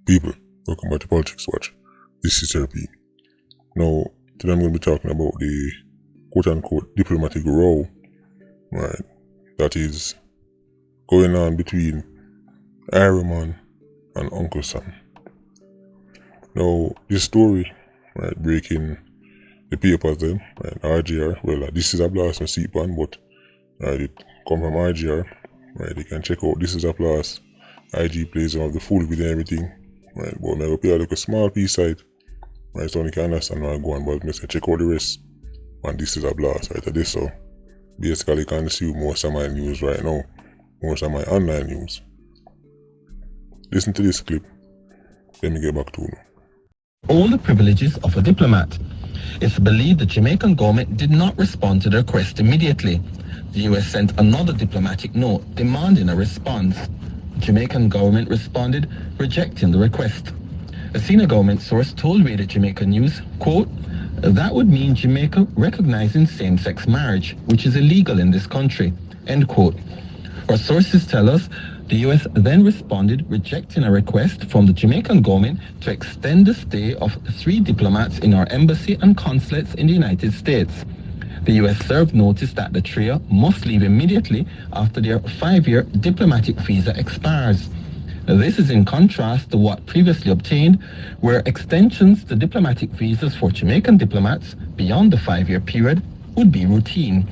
People, welcome back to Politricks Watch. This is Therapy. Now, today I'm going to be talking about the quote-unquote diplomatic row, right, that is going on between Ironman and Uncle Sam. Now, this story, right, breaking the papers then, right, RGR, well, this is a blast from CPAN, but it come from RGR, right, you can check out This Is a Blast. IG plays of the full video and everything, right, but I'm going to play like a small piece side, right, so you can understand where I'm going, but I say check out the rest, and This Is a Blast, right, this, so basically you can see most of my news right now, most of my online news. Listen to this clip, let me get back to you. All the privileges of a diplomat. It's believed the Jamaican government did not respond to the request immediately. The US sent another diplomatic note demanding a response. The Jamaican government responded, rejecting the request. A senior government source told Radio Jamaica News, quote, "That would mean Jamaica recognizing same-sex marriage, which is illegal in this country," end quote. Our sources tell us the US then responded, rejecting a request from the Jamaican government to extend the stay of 3 diplomats in our embassy and consulates in the United States. The US served notice that the trio must leave immediately after their 5-year diplomatic visa expires. This is in contrast to what previously obtained, where extensions to diplomatic visas for Jamaican diplomats beyond the 5-year period would be routine.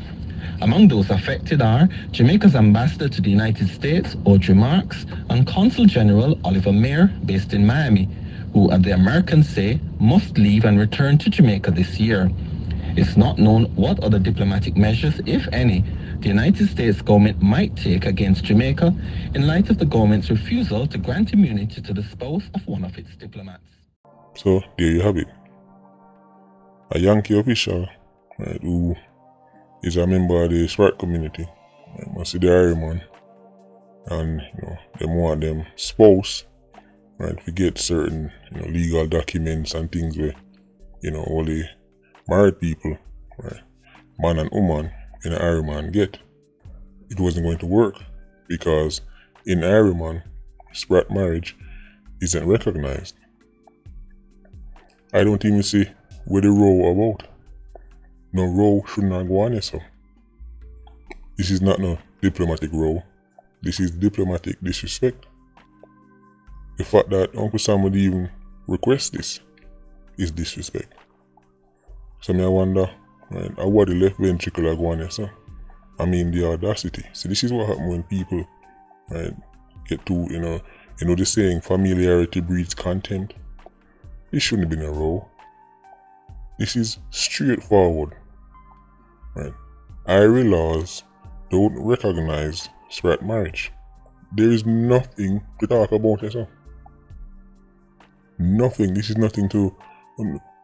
Among those affected are Jamaica's ambassador to the United States, Audrey Marks, and Consul General Oliver Mayer, based in Miami, who, as the Americans say, must leave and return to Jamaica this year. It's not known what other diplomatic measures, if any, the United States government might take against Jamaica in light of the government's refusal to grant immunity to the spouse of one of its diplomats. So, there you have it. A Yankee official, right, who is a member of the SWAT community, must see the Ironman, and they want them spouse, right, to get certain legal documents and things where only married people, right, man and woman in an Ironman get. It wasn't going to work because in Ironman, SWAT marriage isn't recognized. I don't even see where the row about. No row should not go on so. This is not no diplomatic row. This is diplomatic disrespect. The fact that Uncle Sam would even request this is disrespect. So I wonder, right, how what the left ventricle are going so. I mean the audacity. See, this is what happens when people, right, get to the saying familiarity breeds contempt. This shouldn't have been a row. This is straightforward. Right. Irish laws don't recognize SWAT marriage. There is nothing to talk about it, so. Nothing. This is nothing to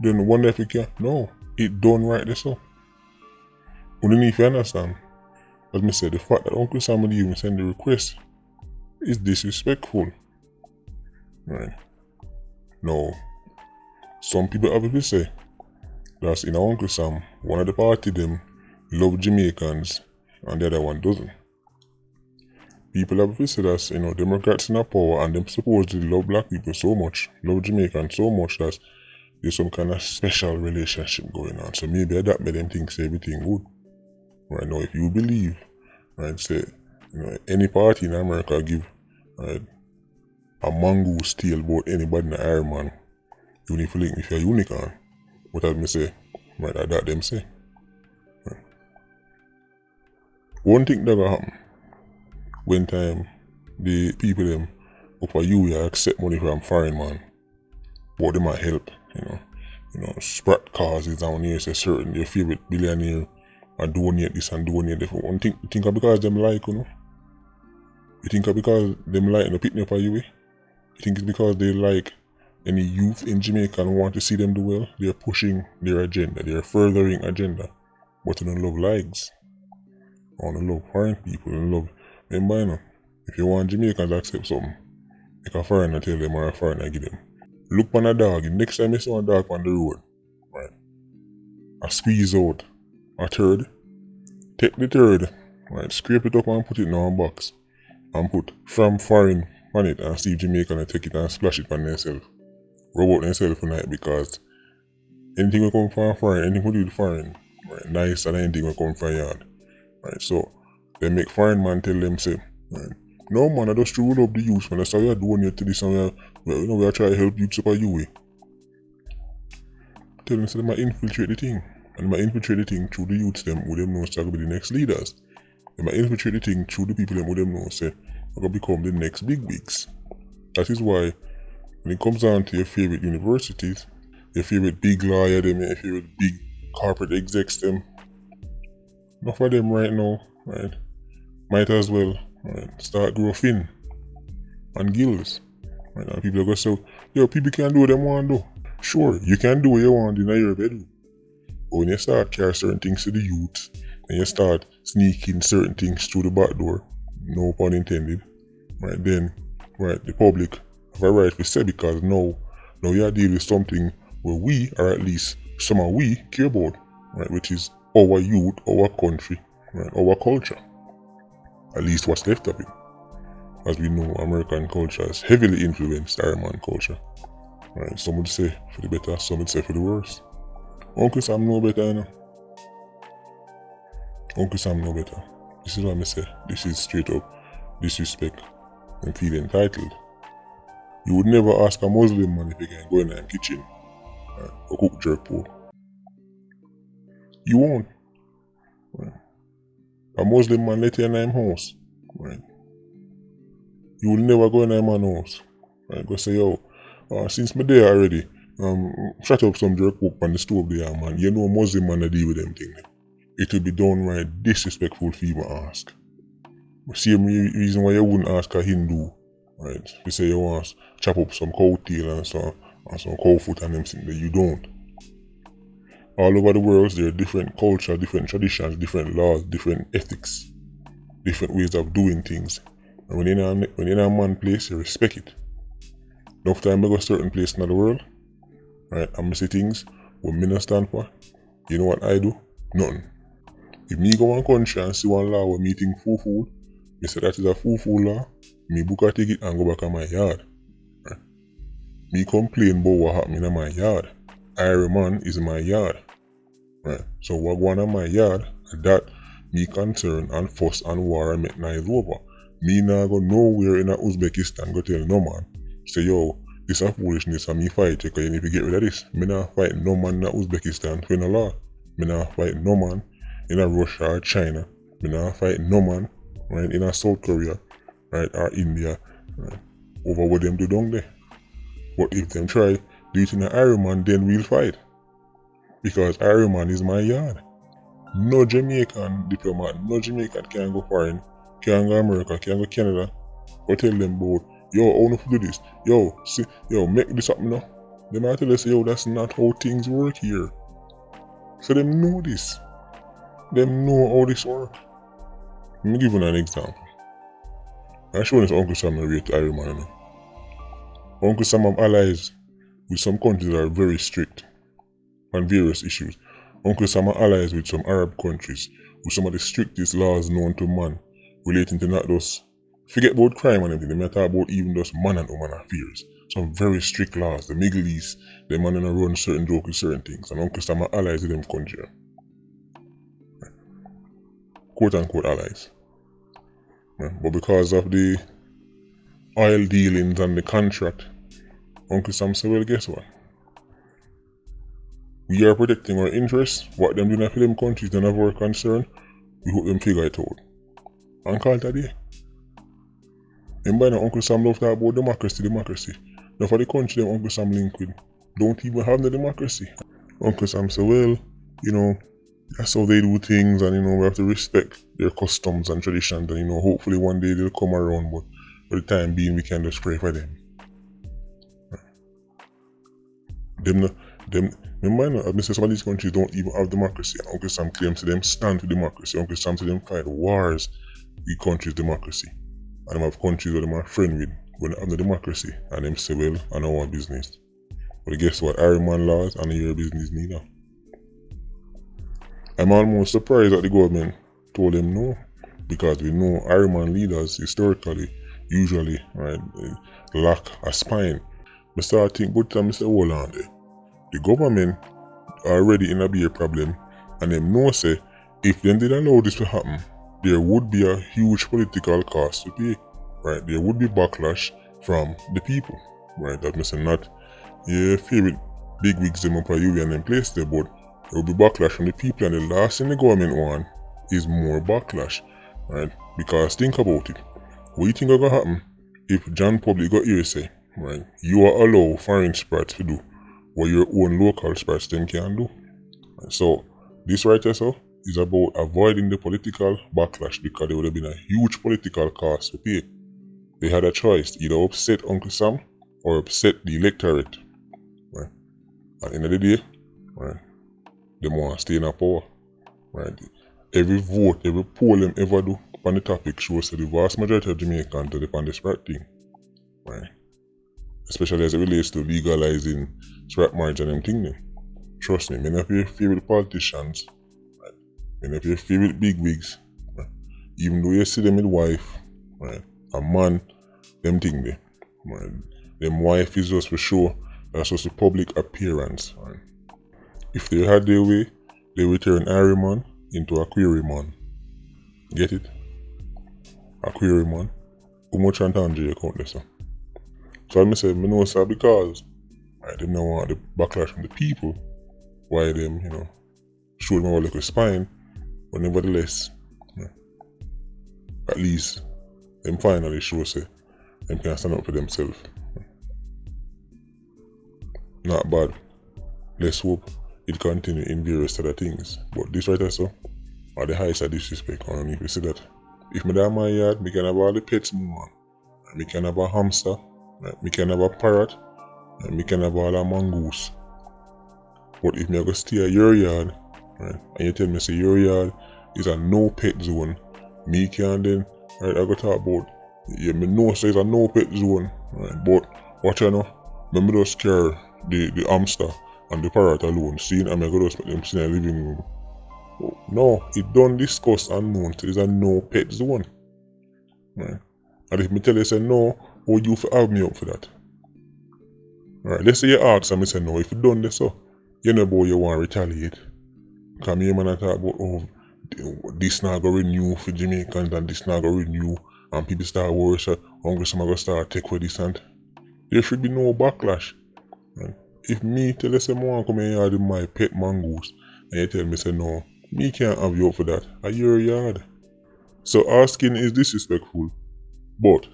then wonder if you can. No, it done right there, so. Underneath, you understand. As I said, the fact that Uncle Sam would even send the request is disrespectful. Right. No. Some people have to say that's in Uncle Sam, one of the party them love Jamaicans and the other one doesn't. People have to say that Democrats in power and them supposedly love black people so much, love Jamaicans so much that there's some kind of special relationship going on. So maybe that made them think everything good. Right now, if you believe, right, say any party in America give a mongoose tail about anybody in the Iron Man, even if you link if you're a unicorn. What I say, right, that them say. Right. One thing that happen when time the people them up for you accept money from foreign man, but they might help, spread causes down here, say certain your favorite billionaire and donate this and donate that. One thing, you think because them like, you think because them like picking up for you, you think it's because they like any youth in Jamaica and want to see them do well. They're pushing their agenda, they're furthering agenda, but they don't love likes. Or don't love foreign people, don't love. Remember, if you want Jamaicans to accept something, make a foreigner tell them or a foreigner give them. Look on a dog, next time you see a dog on the road, right, I squeeze out a third, take the third, right, scrape it up and put it in a box, and put from foreign on it and see if Jamaican and take it and splash it on themselves. Rub out themselves for night because anything will come from foreign, anything will do with foreign, right, nice and anything will come from yard. Right, so they make foreign man tell them say, right, no man, I just rule up the youth, man. That's how we are doing here to this and we are trying to help you super you way. Tell them say they might infiltrate the thing. And they might infiltrate the thing through the youths them who them know to be the next leaders. They might infiltrate the thing through the people them who them know say are gonna become the next big wigs. That is why when it comes down to your favorite universities, your favorite big lawyer them, your favorite big corporate execs them, enough of them right now, right, might as well, right, start grow fin and gills. Right, and people are gonna say, yo, people can do what they want to do. Sure, you can do what you want in your bedroom. But when you start carrying certain things to the youth, and you start sneaking certain things through the back door, no pun intended, right, then, right, the public have a right to say because now you are dealing with something where we, or at least some of we, care about, right, which is our youth, our country, right, our culture. At least what's left of it. As we know, American culture is heavily influenced Iron culture. Right, some would say for the better, some would say for the worse. Uncle Sam know better, you know. Uncle Sam know better. This is what I say. This is straight up disrespect and feel entitled. You would never ask a Muslim man if he can go in the kitchen or cook jerk pork. You won't. Right. A Muslim man let you in his house. Right. You will never go in a man's house. Right. Go say, yo, since me there already, shut up some jerk pork on the stove there, man. You know Muslim man deal with them things. It will be downright disrespectful for you to ask. Same reason why you wouldn't ask a Hindu, right? You say you want to chop up some cow tail and some cow foot and them things that you don't. All over the world there are different culture, different traditions, different laws, different ethics, different ways of doing things. And when you're in a man place, you respect it. Enough time I go to a certain place in the world, right, and I see things what me not stand for. You know what I do? Nothing. If me go one country and see one law where me think full, me say that is a full law, me book a ticket and go back on my yard. Right? Me complain about what happened in my yard. Iron man is in my yard. Right? So what going on my yard, that me concern and fuss and war and make nice over. Me not go nowhere in Uzbekistan go tell no man, say yo, this a foolishness and me fight you because you need to get rid of this. Me not fight no man in Uzbekistan for no law. Me not fight no man in Russia or China. Me not fight no man, right, in South Korea, right, or India, right, over what them do down there. But if them try do it in Iron man, then we'll fight. Because Iron man is my yard. No Jamaican diplomat, no Jamaican can go foreign, can go America, can go Canada, go tell them about, yo, I want to do this. Yo, see, yo, make this happen now. They might tell us, yo, that's not how things work here. So them know this. Them know how this works. Let me give you an example. I'm showing this Uncle Sam rate Iron man. You know. Uncle Sam have allies with some countries that are very strict on various issues. Uncle Sam are allies with some Arab countries with some of the strictest laws known to man relating to not just forget about crime and everything. They talk about even just man and woman affairs. Some very strict laws. The Middle East, the man in a run certain joke with certain things. And Uncle Sam are allies with them country. Right. Quote unquote allies. Right. But because of the oil dealings and the contract, Uncle Sam said, well, guess what? We are protecting our interests. What them doing for them countries don't have our concern. We hope them figure it out. And call it a day. And by now, Uncle Sam love to talk about democracy. Now for the country them Uncle Sam link with, don't even have no democracy. Uncle Sam say, well, you know, that's how they do things and, you know, we have to respect their customs and traditions and, you know, hopefully one day they'll come around, but for the time being, we can just pray for them. Remember, I say some of these countries don't even have democracy. Uncle Sam claims to them stand for democracy. Uncle Sam to them fight wars with countries' democracy. And them have countries where them are friend with when they have no democracy. And them say, well, I know our business. But guess what? Iron man laws and your business neither. I'm almost surprised that the government told them no. Because we know Iron man leaders historically usually, right, lack a spine. I start think, but I say, hold on there. The government already in a bigger problem, and them know say if them did allow this to happen, there would be a huge political cost to pay, right? There would be backlash from the people, right? That means not your favorite big wigs them up a UV and them place there, but there will be backlash from the people, and the last thing the government want is more backlash, right? Because think about it. What you think is gonna happen if John Public got here say, right, you are allow foreign sports to do what your own local sports them can do. So this right here so is about avoiding the political backlash, because there would have been a huge political cost to pay. They had a choice, either upset Uncle Sam or upset the electorate. Right? At the end of the day, right, they want to stay in power. Right? Every vote, every poll them ever do on the topic shows that the vast majority of Jamaicans are on this right thing. Right? Especially as it relates to legalizing swap marriage and them thing. Trust me, many of your favorite politicians, right, many of your favorite bigwigs, right, even though you see them with wife, right, a man, them thing there, right, them wife is just for show, that's just a public appearance. Right. If they had their way, they would turn Iron Man into a query man. Get it? A query man. How much on Tangy you count this? So I say, I know sir, because right, they don't want the backlash from the people. Why them, show them a little spine, but nevertheless, at least them finally show say them can stand up for themselves. Not bad. Let's hope it continue in various other things. But this right here so are the highest of disrespect. I don't know if you see that. If me down my yard, me can have all the pets more. Me can have a hamster, me can have a parrot, and me can have all a mongoose. But if me go stay at your yard, right, and you tell me say your yard is a no pet zone, me can then, right, I go talk about, yeah, me know say it's a no pet zone, right, but what you know, me just scare the hamster and the parrot alone, seeing and I go just put them in the living room. No, it don't discuss unknown, so it's a no pet zone. Right. And if me tell you say no, oh you have me up for that. Right, let's say you ask and me say no, if you done this so, you know boy you want to retaliate. Come here man and talk about this now go renew for Jamaicans and this now go renew and people start worrying so Uncle Sam go start take away this and there should be no backlash. Right. If me tell you say I want to come in yard with my pet mongoose and you tell me say no, me can't have you up for that. At your yard. So asking is disrespectful. But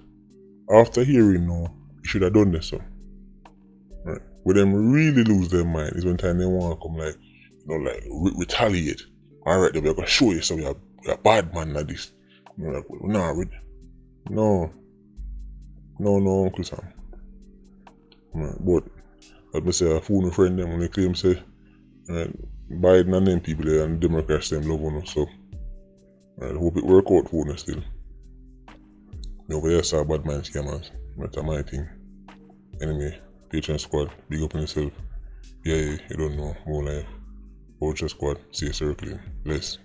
after hearing no, you should have done this so. Right. When them really lose their mind is when time they want to come like, retaliate. Alright, they're gonna show you so you're a bad man like this. You're like, no, Uncle Sam. Right. But let me say a fool friend them when they claim say Biden and them people there and Democrats them love on us, so I hope it work out for us still. Over here saw bad mind scammers. That's my thing. Anyway, Patreon squad, big up on yourself. Yeah, you don't know, more life. Vulture squad, see you circling. Bless.